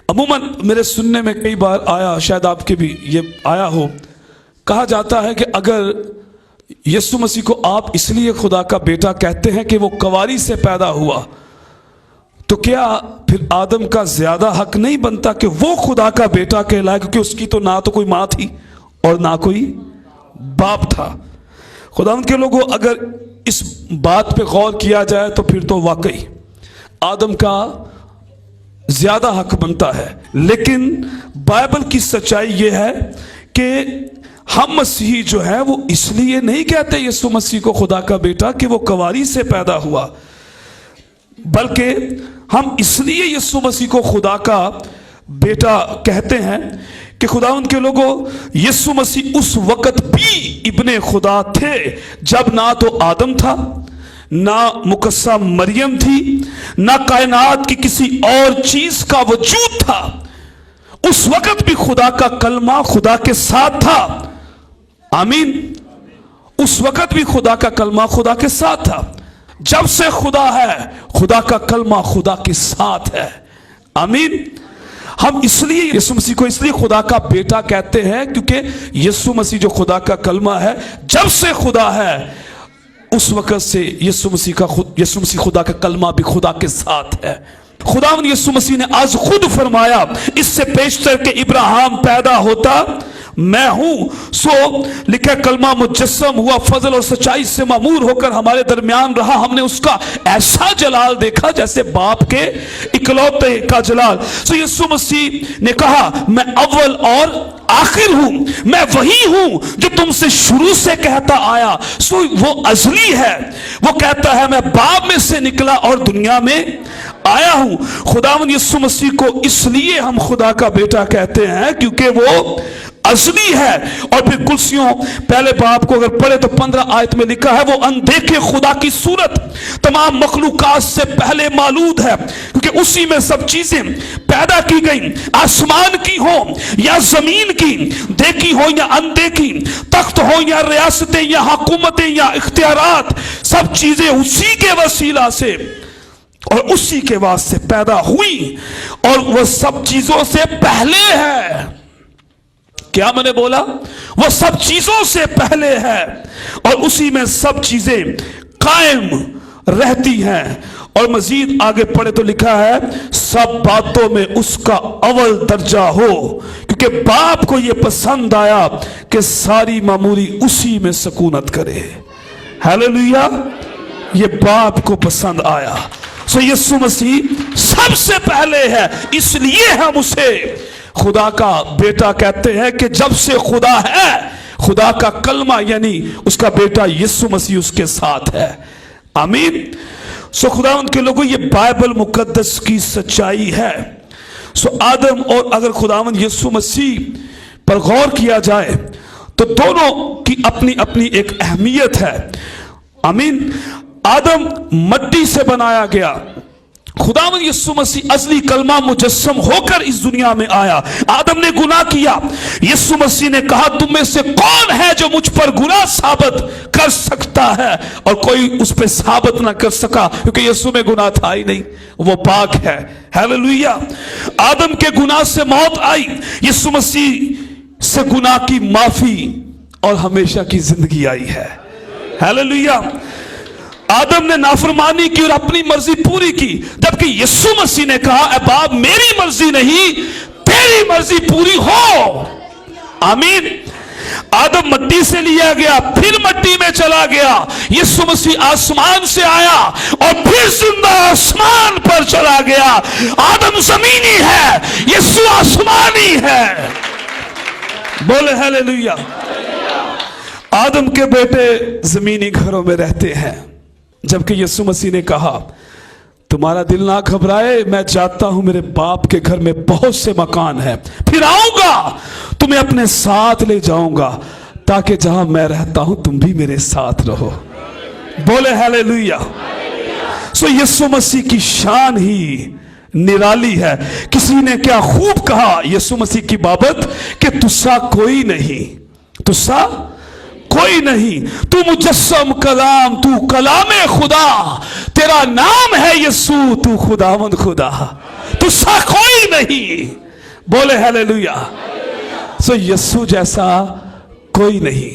अमूमन मेरे सुनने में कई बार आया, शायद आपके भी ये आया हो, कहा जाता है कि अगर यीशु मसीह को आप इसलिए खुदा का बेटा कहते हैं कि वो कवारी से पैदा हुआ, तो क्या फिर आदम का ज्यादा हक नहीं बनता कि वो खुदा का बेटा कहलाए, क्योंकि उसकी तो ना तो कोई माँ थी और ना कोई बाप था। खुदावंद के लोगों, अगर इस बात पे गौर किया जाए तो फिर तो वाकई आदम का ज्यादा हक बनता है। लेकिन बाइबल की सच्चाई यह है कि हम मसीही जो है वो इसलिए नहीं कहते यीशु मसीह को खुदा का बेटा कि वो कवारी से पैदा हुआ, बल्कि हम इसलिए यीशु मसीह को खुदा का बेटा कहते हैं कि खुदावंद के लोगों, यीशु मसीह उस वक्त भी इब्ने खुदा थे जब ना तो आदम था, ना मुकस्सा मरियम थी, ना कायनात की किसी और चीज का वजूद था। उस वक्त भी खुदा का कलमा खुदा के साथ था। आमीन। उस वक्त भी खुदा का कलमा खुदा के साथ था। जब से खुदा है, खुदा का कलमा खुदा के साथ है। आमीन। हम इसलिए यीशु मसीह को इसलिए खुदा का बेटा कहते हैं क्योंकि यीशु मसीह जो खुदा का कलमा है, जब से खुदा है उस वक्त से यीशु मसीह खुदा का कलमा भी खुदा के साथ है। खुदावंद यीशु मसीह ने आज खुद फरमाया, इससे पेशतर के इब्राहिम पैदा होता मैं हूं। सो लिखा कलमा मुजस्सम हुआ, फजल और सच्चाई से मामूर होकर हमारे दरमियान रहा। हमने उसका ऐसा जलाल देखा जैसे बाप के इकलौते का जलाल। सो यीशु मसीह ने कहा, मैं अव्वल और आखिर हूं, मैं वही हूं जो तुमसे शुरू से कहता आया। सो वो अजली है। वो कहता है मैं बाप में से निकला और दुनिया में आया हूं। खुदावंद यीशु मसीह को इसलिए हम खुदा का बेटा कहते हैं क्योंकि वो असली है। और फिर कुर्सियों पहले बाप को अगर पढ़े तो 15 आयत में लिखा है, वो अनदेखे खुदा की सूरत तमाम मखलूकात से पहले मालूद है, क्योंकि उसी में सब चीजें पैदा की गई, आसमान की हो या जमीन की, देखी हो या अनदेखी, तख्त हो या रियासतें या हुकूमतें या इख्तियारात, सब चीजें उसी के वसीला से और उसी के वास्ते पैदा हुई और वह सब चीजों से पहले है। क्या मैंने बोला? वो सब चीजों से पहले है और उसी में सब चीजें कायम रहती हैं। और मजीद आगे पढ़े तो लिखा है, सब बातों में उसका अव्वल दर्जा हो, क्योंकि बाप को यह पसंद आया कि सारी मामूरी उसी में सकूनत करे। हालेलुया। ये बाप को पसंद आया। सो यीशु मसीह सबसे पहले है, इसलिए हम उसे खुदा का बेटा कहते हैं कि जब से खुदा है, खुदा का कलमा यानी उसका बेटा यीशु मसीह उसके साथ है। आमीन। सो खुदावंद के लोगों, ये बाइबल मुकद्दस की सच्चाई है। सो आदम और अगर खुदावंद यीशु मसीह पर गौर किया जाए तो दोनों की अपनी अपनी एक अहमियत है। आमीन। आदम मट्टी से बनाया गया, खुदावंद यीशु मसीह असली कलमा मुजस्सम होकर इस दुनिया में आया। आदम ने गुनाह किया, यीशु मसीह ने कहा, तुम में से कौन है जो मुझ पर गुनाह साबित कर सकता है? और कोई उस पर साबित ना कर सका, क्योंकि यीशु में गुनाह था ही नहीं, वो पाक है। हालेलुया। आदम के गुनाह से मौत आई, यीशु मसीह से गुनाह की माफी और हमेशा की जिंदगी आई है। हालेलुया। आदम ने नाफरमानी की और अपनी मर्जी पूरी की, जबकि यीशु मसीह ने कहा, ए बाप, मेरी मर्जी नहीं तेरी मर्जी पूरी हो। आमीन। आदम मट्टी से लिया गया, फिर मट्टी में चला गया। यीशु मसीह आसमान से आया और फिर जिंदा आसमान पर चला गया। आदम जमीनी है, यीशु आसमानी है। बोले हालेलुया। आदम के बेटे जमीनी घरों में रहते हैं, जबकि यीशु मसीह ने कहा, तुम्हारा दिल ना घबराए, मैं जाता हूं, मेरे बाप के घर में बहुत से मकान हैं, फिर आऊंगा, तुम्हें अपने साथ ले जाऊंगा, ताकि जहां मैं रहता हूं तुम भी मेरे साथ रहो। बोले हालेलुया। सो यीशु मसीह की शान ही निराली है। किसी ने क्या खूब कहा यीशु मसीह की बाबत कि तुस्सा कोई नहीं, तुस्सा कोई नहीं। तू मुजस्सम कलाम, तू कलामे खुदा, तेरा नाम है यीशु, तू खुदावंद खुदा, तू सा कोई नहीं। बोले हालेलुया। सो यीशु जैसा कोई नहीं।